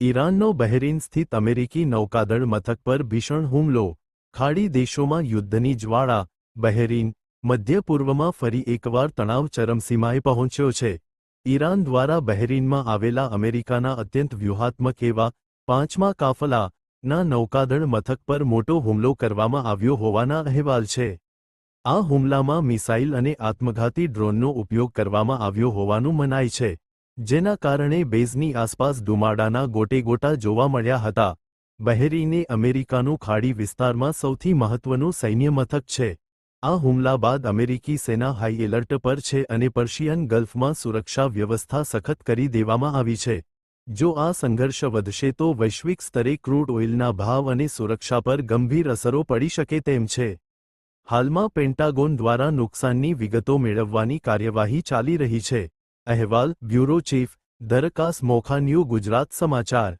ઈરાનનો Bahrain સ્થિત અમેરિકી નૌકાદળ મથક પર ભીષણ હુમલો, ખાડી દેશોમાં યુદ્ધની જ્વાળા, બહેરીન, મધ્ય પૂર્વમાં ફરી એકવાર તણાવ ચરમસીમાએ પહોંચ્યો છે. ઈરાન દ્વારા બહેરીનમાં આવેલા અમેરિકાના અત્યંત વ્યૂહાત્મક એવા 5મા કાફલાના નૌકાદળ મથક પર મોટો હુમલો કરવામાં આવ્યો હોવાના અહેવાલ છે. આ હુમલામાં મિસાઇલ અને આત્મઘાતી ડ્રોનનો ઉપયોગ કરવામાં આવ્યો હોવાનું મનાય છે, જેના કારણે બેઝની આસપાસ ધુમાડાના ગોટેગોટા જોવા મળ્યા હતા. બહેરીન એ અમેરિકાનું ખાડી વિસ્તારમાં સૌથી મહત્વનું સૈન્ય મથક છે. આ હુમલા બાદ અમેરિકી સેના હાઈ એલર્ટ પર છે અને પર્શિયન ગલ્ફમાં સુરક્ષા વ્યવસ્થા સખત કરી દેવામાં આવી છે. જો આ સંઘર્ષ વધશે તો વૈશ્વિક સ્તરે ક્રૂડ ઓઇલના ભાવ અને સુરક્ષા પર ગંભીર અસરો પડી શકે તેમ છે. હાલમાં પેન્ટાગોન દ્વારા નુકસાનની વિગતો મેળવવાની કાર્યવાહી ચાલી રહી છે. અહેવાલ બ્યુરો ચીફ, દરકાસ મોખાન્યુ, ગુજરાત સમાચાર.